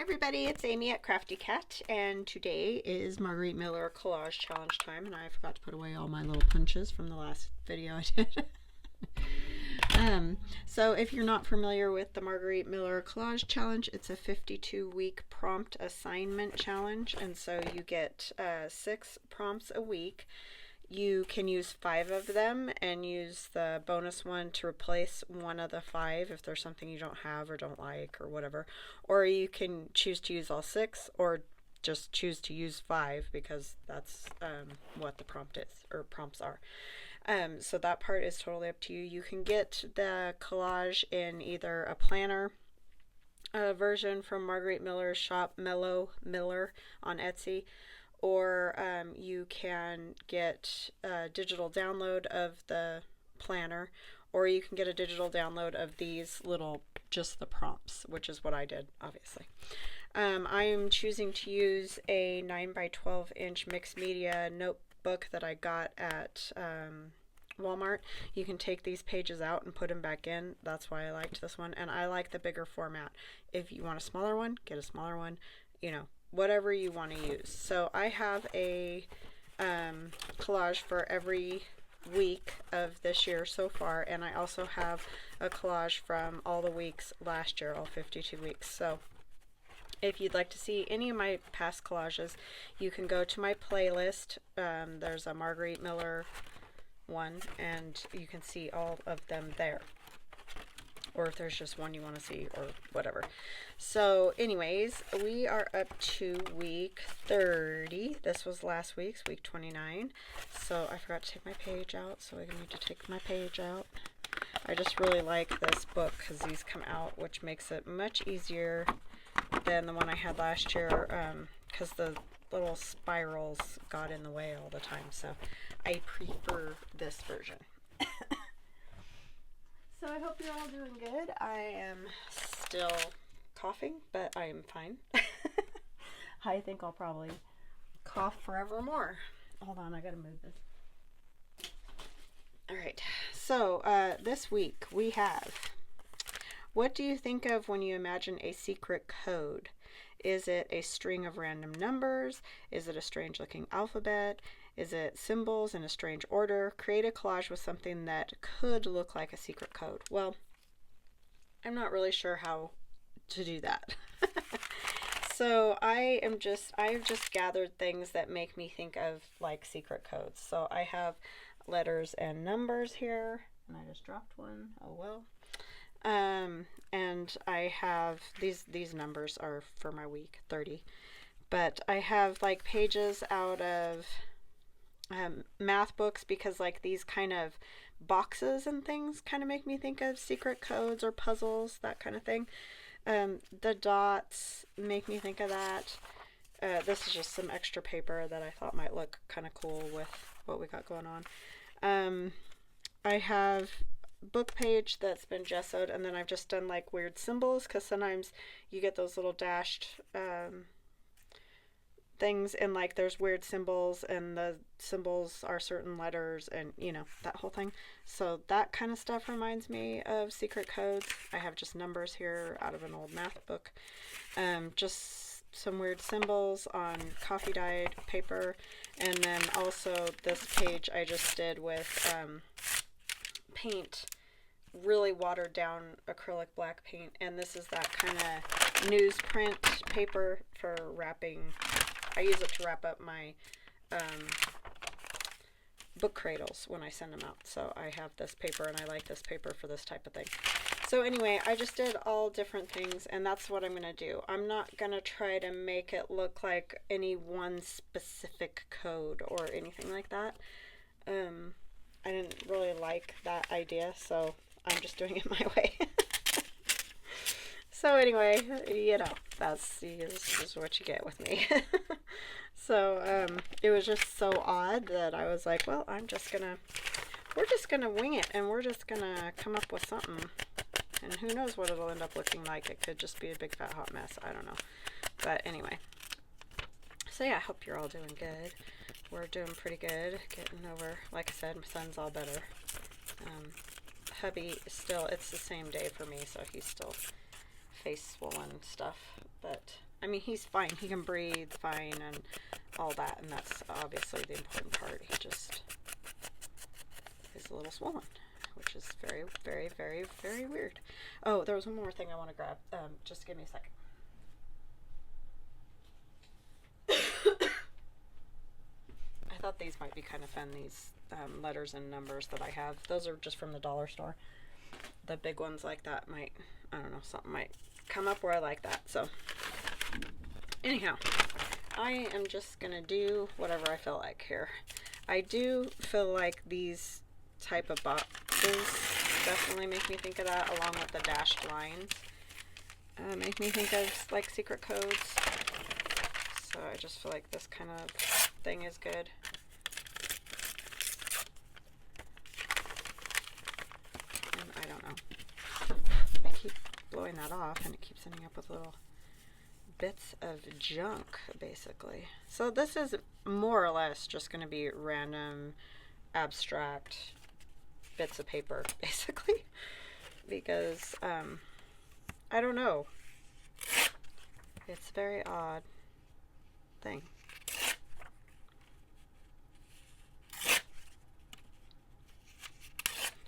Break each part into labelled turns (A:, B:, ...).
A: everybody, it's Amy at Crafty Cat, and today is Margarete Miller Collage Challenge time, and I forgot to put away all my little punches from the last video I did. So if you're not familiar with the Margarete Miller Collage Challenge, it's a 52-week prompt assignment challenge, and so you get 6 prompts a week. You can use 5 of them and use the bonus one to replace one of the 5 if there's something you don't have or don't like or whatever. Or you can choose to use all 6 or just choose to use 5 because that's what the prompt is or prompts are. So that part is totally up to you. You can get the collage in either a planner version from Margarete Miller's shop, Mellow Miller on Etsy, or you can get a digital download of the planner, or you can get a digital download of these little, just the prompts, which is what I did, obviously. I am choosing to use a 9 by 12 inch mixed media notebook that I got at Walmart. You can take these pages out and put them back in. That's why I liked this one, and I like the bigger format. If you want a smaller one, get a smaller one, you know, whatever you want to use. So I have a collage for every week of this year so far, and I also have a collage from all the weeks last year, all 52 weeks. So if you'd like to see any of my past collages, you can go to my playlist. There's a Margarete Miller one, and you can see all of them there, or if there's just one you want to see or whatever. So anyways, we are up to week 30. This was last week's, week 29. So I forgot to take my page out, so I need to take my page out. I just really like this book because these come out, which makes it much easier than the one I had last year, because the little spirals got in the way all the time, so I prefer this version. So I hope you're all doing good. I am still coughing, but I am fine. I think I'll probably cough forevermore. Hold on, I gotta move this. Alright, so this week we have, what do you think of when you imagine a secret code? Is it a string of random numbers? Is it a strange looking alphabet? Is it symbols in a strange order? Create a collage with something that could look like a secret code. Well, I'm not really sure how to do that. So I've just gathered things that make me think of like secret codes. So I have letters and numbers here, and I just dropped one. Oh well. And I have these numbers are for my week 30, but I have like pages out of math books, because like these kind of boxes and things kind of make me think of secret codes or puzzles, that kind of thing. The dots make me think of that. This is just some extra paper that I thought might look kind of cool with what we got going on. I have book page that's been gessoed, and then I've just done like weird symbols, because sometimes you get those little dashed things, and like there's weird symbols, and the symbols are certain letters, and you know, that whole thing. So that kind of stuff reminds me of secret codes. I have just numbers here out of an old math book, just some weird symbols on coffee dyed paper, and then also this page I just did with paint, really watered down acrylic black paint, and this is that kind of newsprint paper for wrapping. I use it to wrap up my book cradles when I send them out. So I have this paper, and I like this paper for this type of thing. So anyway, I just did all different things, and that's what I'm going to do. I'm not going to try to make it look like any one specific code or anything like that. I didn't really like that idea, so I'm just doing it my way. So anyway, you know, this is what you get with me. So it was just so odd that I was like, well, we're just gonna wing it, and we're just gonna come up with something, and who knows what it'll end up looking like. It could just be a big fat hot mess, I don't know. But anyway, so yeah, I hope you're all doing good. We're doing pretty good, getting over, like I said, my son's all better. Hubby still, it's the same day for me, so he's still face swollen stuff, but I mean, he's fine. He can breathe fine and all that, and that's obviously the important part. He just is a little swollen, which is very, very, very, very weird. Oh, there was one more thing I want to grab. Just give me a second. I thought these might be kind of fun, these letters and numbers that I have. Those are just from the dollar store. The big ones like that might, I don't know, something might come up where I like that. So anyhow, I am just gonna do whatever I feel like here. I do feel like these type of boxes definitely make me think of that, along with the dashed lines. Make me think of like secret codes. So I just feel like this kind of thing is good. And I don't know. I keep blowing that off and it keeps ending up with little bits of junk, basically. So this is more or less just going to be random abstract bits of paper, basically, because I don't know, it's a very odd thing.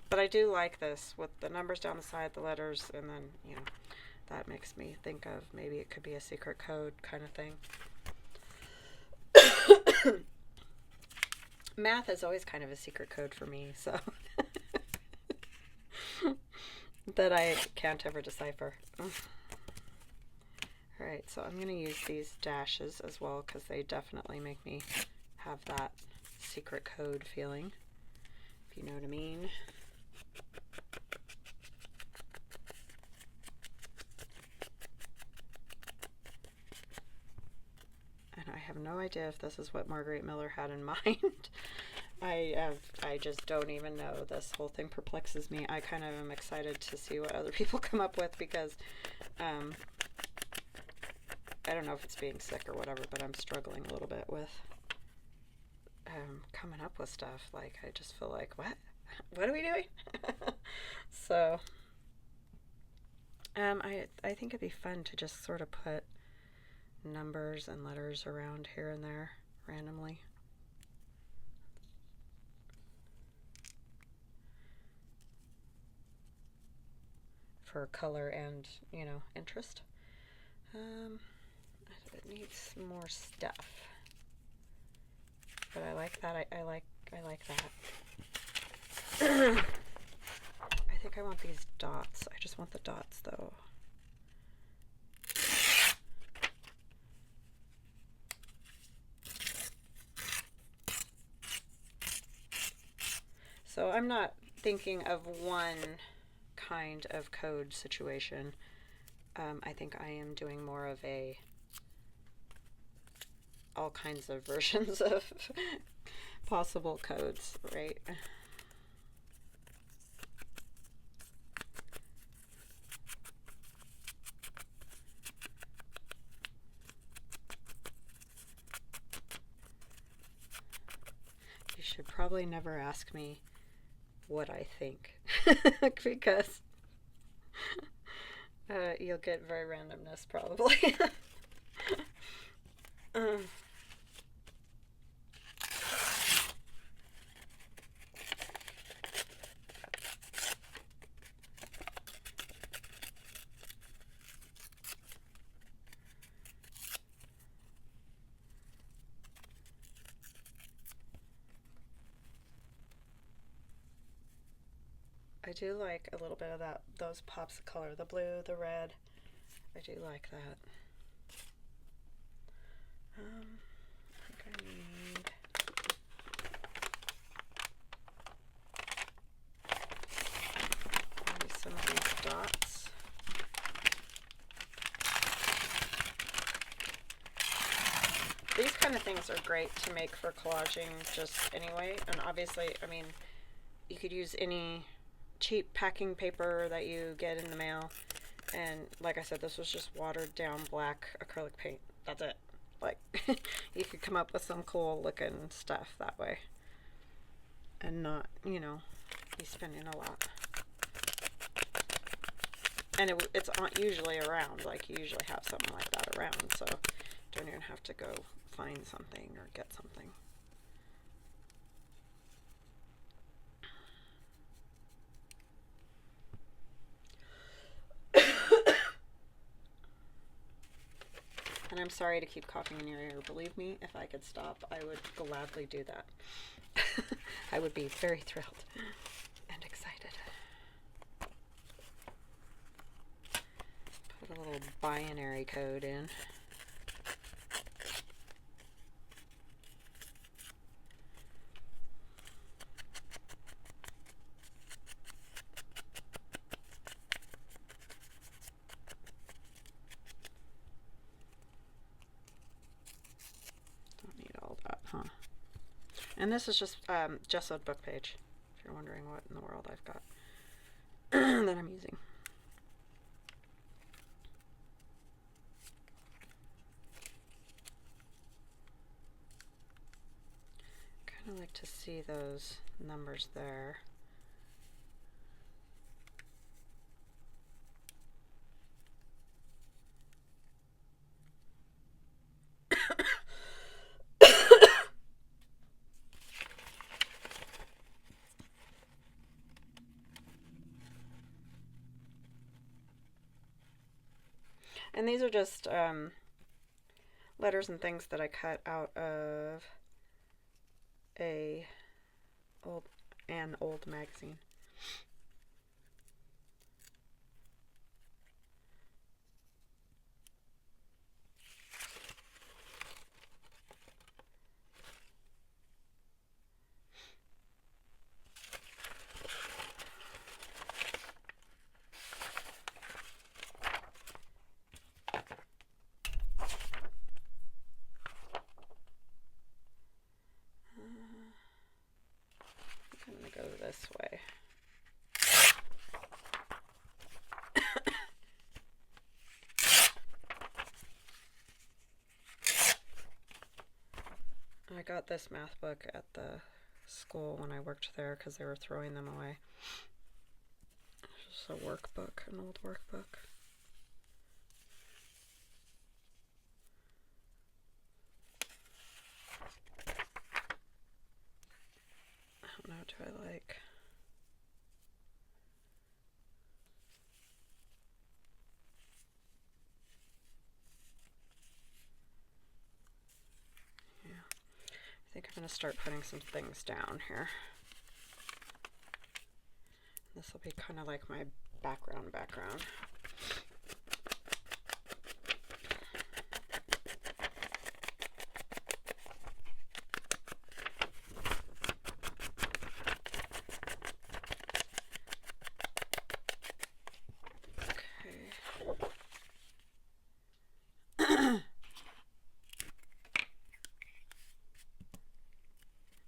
A: But I do like this with the numbers down the side, the letters, and then, you know, that makes me think of maybe it could be a secret code kind of thing. Math is always kind of a secret code for me, so that I can't ever decipher. Alright, so I'm going to use these dashes as well because they definitely make me have that secret code feeling, if you know what I mean. And I have no idea if this is what Margarete Miller had in mind. I just don't even know. This whole thing perplexes me. I kind of am excited to see what other people come up with because I don't know if it's being sick or whatever, but I'm struggling a little bit with coming up with stuff. Like, I just feel like, what are we doing? So I think it'd be fun to just sort of put numbers and letters around here and there randomly. For color and, you know, interest. It needs more stuff. But I like that. I like that. I think I want these dots. I just want the dots though. So I'm not thinking of one kind of code situation. I think I am doing more of a all kinds of versions of possible codes, right? You should probably never ask me what I think because you'll get very randomness probably. I do like a little bit of that, those pops of color, the blue, the red. I do like that. I think I need maybe some of these dots. These kind of things are great to make for collaging just anyway, and obviously, I mean, you could use any cheap packing paper that you get in the mail, and like I said, this was just watered down black acrylic paint. That's it. Like, you could come up with some cool looking stuff that way and not, you know, be spending a lot. And it's usually around, like you usually have something like that around, so don't even have to go find something or get something. And I'm sorry to keep coughing in your ear. Believe me, if I could stop, I would gladly do that. I would be very thrilled and excited. Put a little binary code in. Don't need all that, huh? And this is just a book page, if you're wondering what in the world I've got that I'm using. Kind of like to see those numbers there. And these are just letters and things that I cut out of an old magazine. I'm going to go this way. I got this math book at the school when I worked there because they were throwing them away. It's just a workbook, an old workbook. I don't know, do I like... I think I'm going to start putting some things down here. This will be kind of like my background.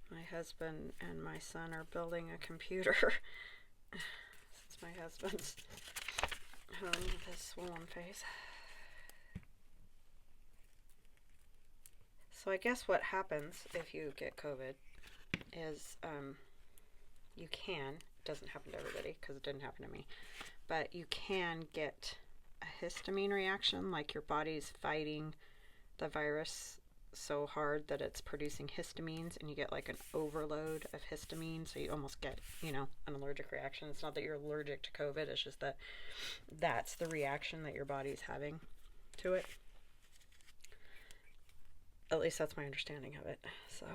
A: My husband and my son are building a computer since my husband's home with his swollen face. So I guess what happens if you get COVID is you can, it doesn't happen to everybody because it didn't happen to me, but you can get a histamine reaction, like your body's fighting the virus so hard that it's producing histamines, and you get like an overload of histamine, so you almost get, you know, an allergic reaction. It's not that you're allergic to COVID, it's just that that's the reaction that your body's having to it. At least that's my understanding of it. So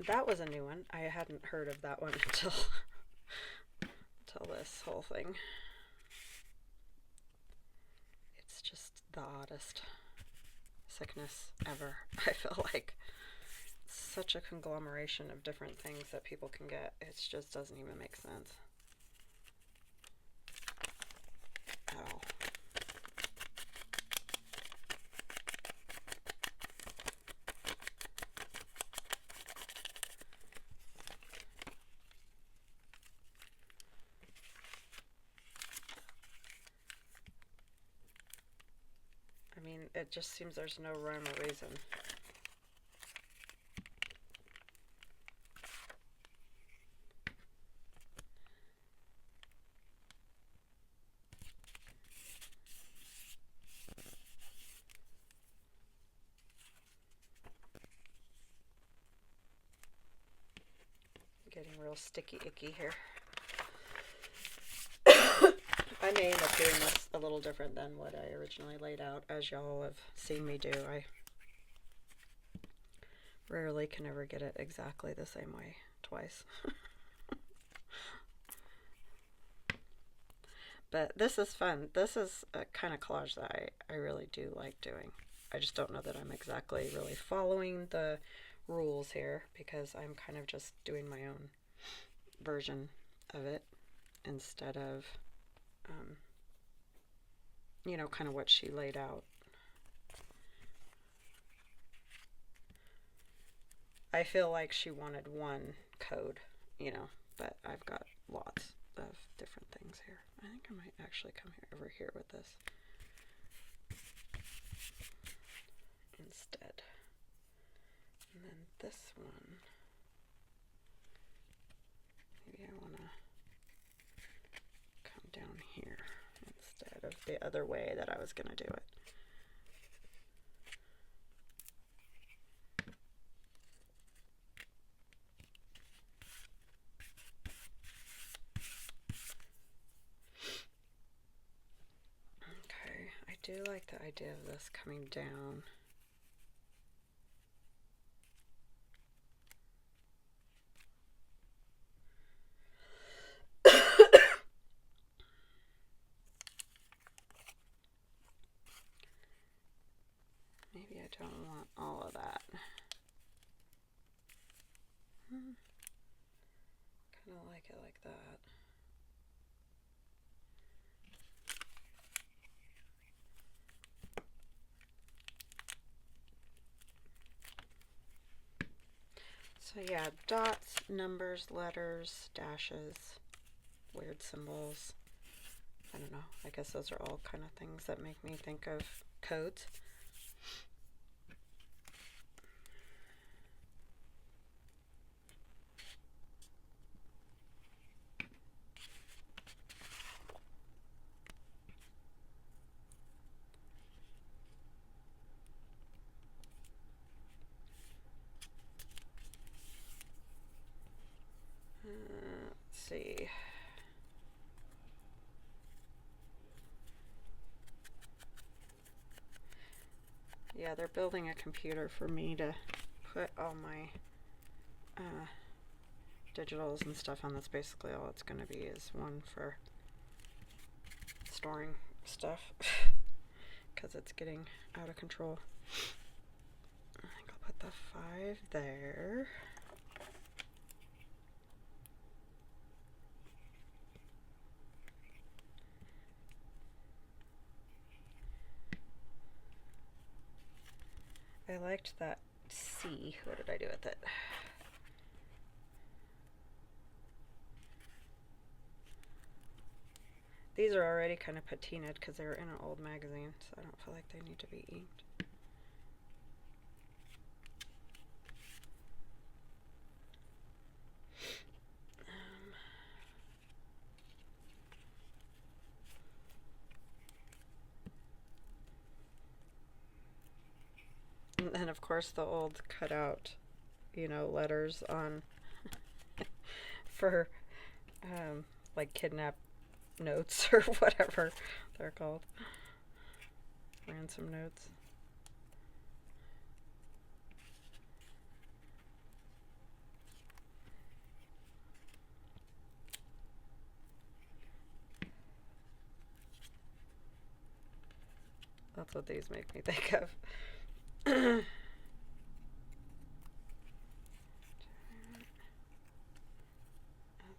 A: that was a new one. I hadn't heard of that one until this whole thing. It's just the oddest sickness ever. I feel like such a conglomeration of different things that people can get. It just doesn't even make sense at all. I mean, it just seems there's no rhyme or reason. real sticky icky here. I may end up doing this a little different than what I originally laid out, as y'all have seen me do. I rarely can ever get it exactly the same way twice. But this is fun. This is a kind of collage that I really do like doing. I just don't know that I'm exactly really following the rules here, because I'm kind of just doing my own version of it instead of, you know, kind of what she laid out. I feel like she wanted one code, you know, but I've got lots of different things here. I think I might actually come over here with this instead. And then this one, maybe I want to come down here instead of the other way that I was going to do it. Okay, I do like the idea of this coming down. Maybe I don't want all of that. Kind of like it like that. So yeah, dots, numbers, letters, dashes, weird symbols. I don't know. I guess those are all kind of things that make me think of codes. Let's see. Yeah, they're building a computer for me to put all my digitals and stuff on. That's basically all it's going to be, is one for storing stuff, because it's getting out of control. I think I'll put the 5 there. I liked that C. What did I do with it? These are already kind of patinaed because they were in an old magazine, so I don't feel like they need to be inked. And then, of course, the old cutout, you know, letters on for like kidnap notes or whatever they're called. Ransom notes. That's what these make me think of. Oh,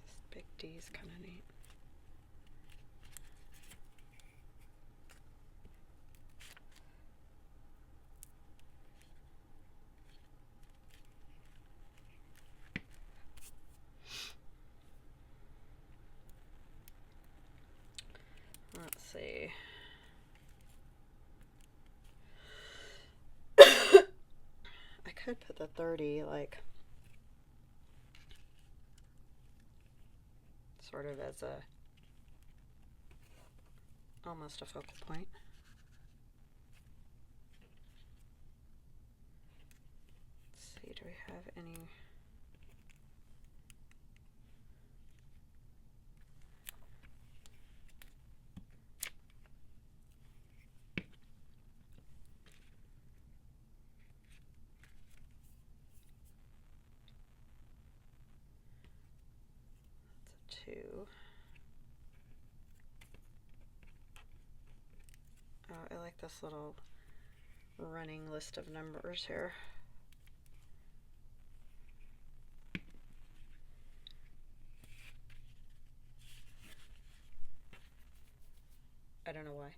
A: this big D is kind of neat. Let's see. I could put the 30 like sort of as a almost a focal point. Let's see, do we have any? I like this little running list of numbers here. I don't know why,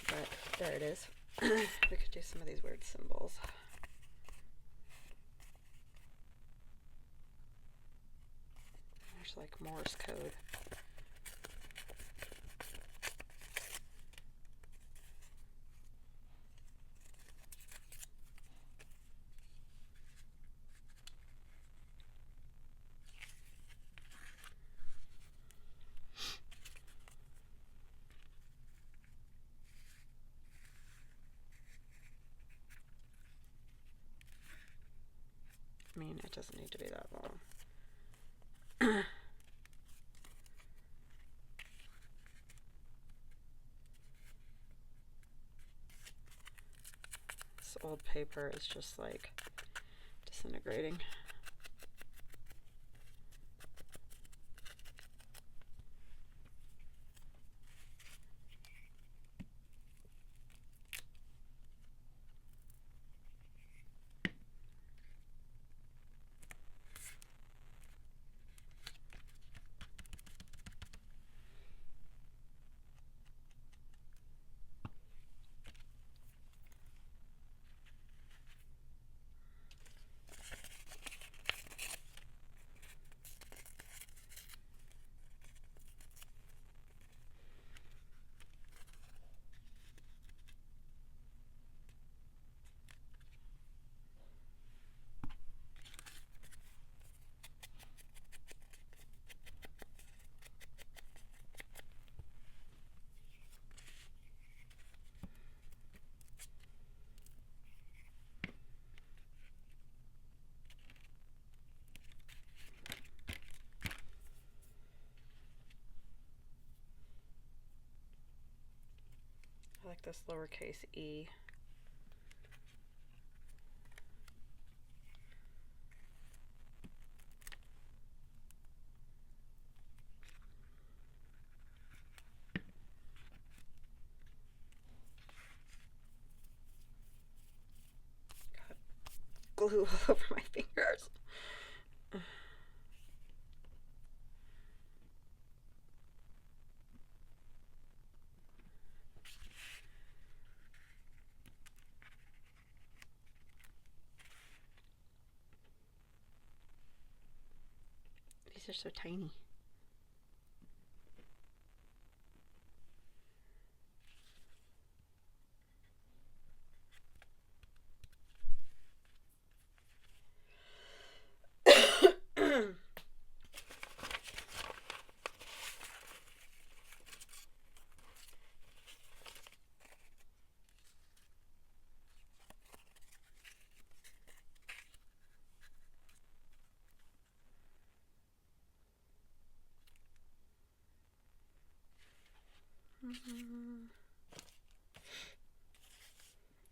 A: but there it is. We could do some of these weird symbols. There's like Morse code. I mean, it doesn't need to be that long. This old paper is just like disintegrating. I like this lowercase e. Got glue all over my fingers. These are so tiny. I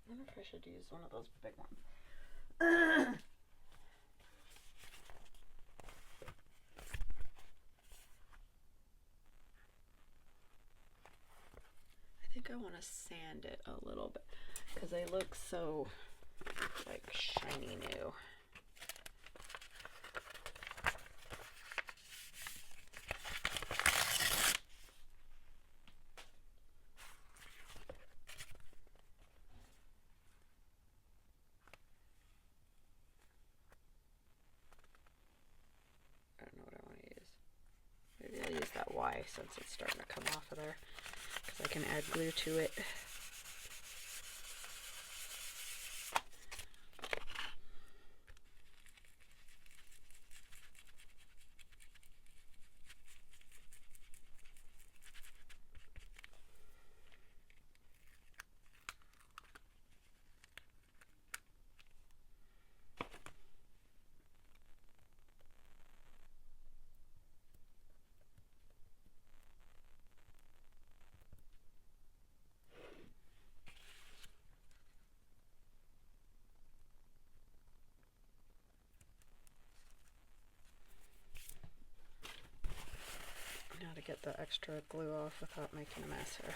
A: wonder if I should use one of those big ones. I think I want to sand it a little bit because they look so like shiny new. I don't know what I want to use. Maybe I'll use that Y since it's starting to come off of there because I can add glue to it. Now to get the extra glue off without making a mess here.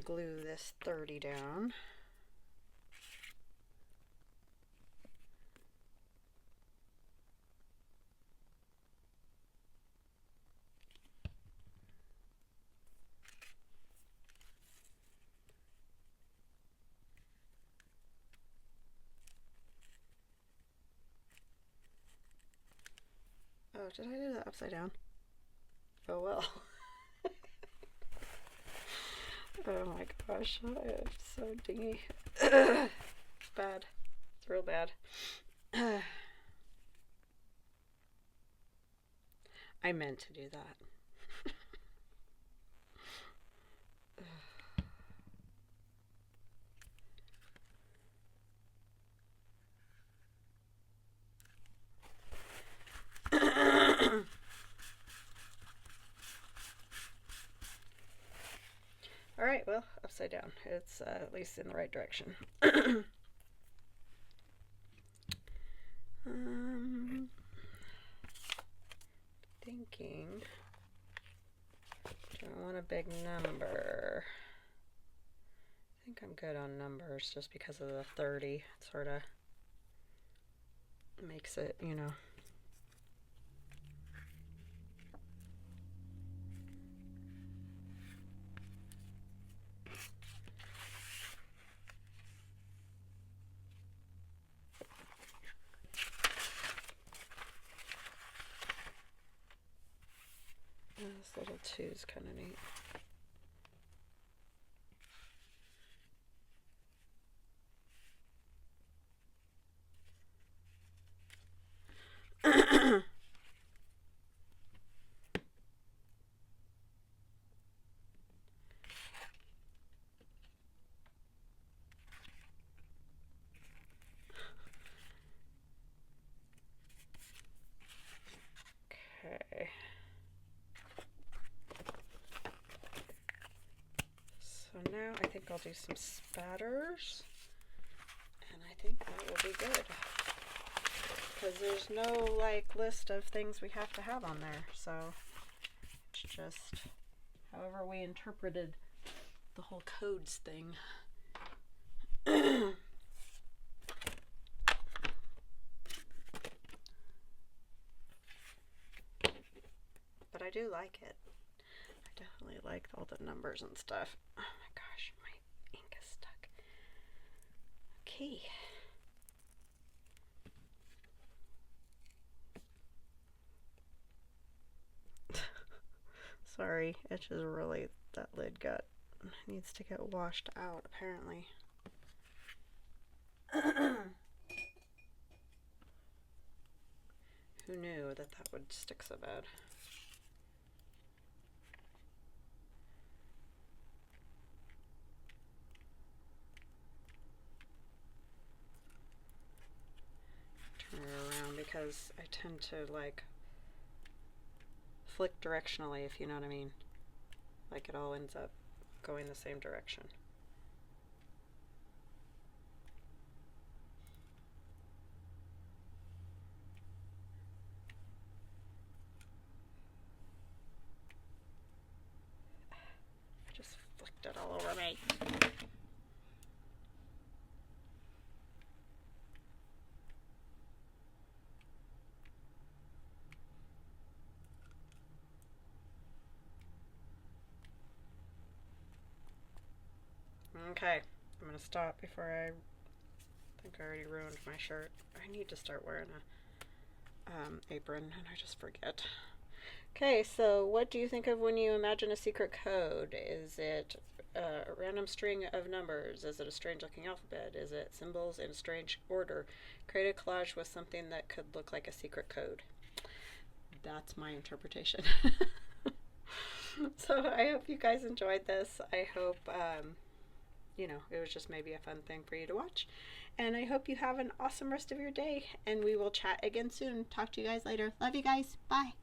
A: glue this 30 down. Oh, did I do that upside down? Oh well. Oh my gosh, it's so dingy. It's bad. It's real bad. I meant to do that. All right, well, upside down. It's at least in the right direction. Thinking, do I want a big number? I think I'm good on numbers just because of the 30. It sort of makes it, you know. This little 2 is kind of neat. Okay. So now I think I'll do some spatters, and I think that will be good. Because there's no like list of things we have to have on there, so it's just however we interpreted the whole codes thing. But I do like it. I definitely like all the numbers and stuff. Oh my gosh, my ink is stuck. Okay. Sorry, it's just really, that lid needs to get washed out apparently. Who knew that would stick so bad? Turn it around because I tend to like flick directionally, if you know what I mean. Like it all ends up going the same direction. I just flicked it all over me. Okay, I'm gonna stop before I think I already ruined my shirt. I need to start wearing a apron and I just forget. Okay, so what do you think of when you imagine a secret code? Is it a random string of numbers? Is it a strange looking alphabet? Is it symbols in a strange order? Create a collage with something that could look like a secret code. That's my interpretation. So I hope you guys enjoyed this. I hope you know, it was just maybe a fun thing for you to watch. And I hope you have an awesome rest of your day. And we will chat again soon. Talk to you guys later. Love you guys. Bye.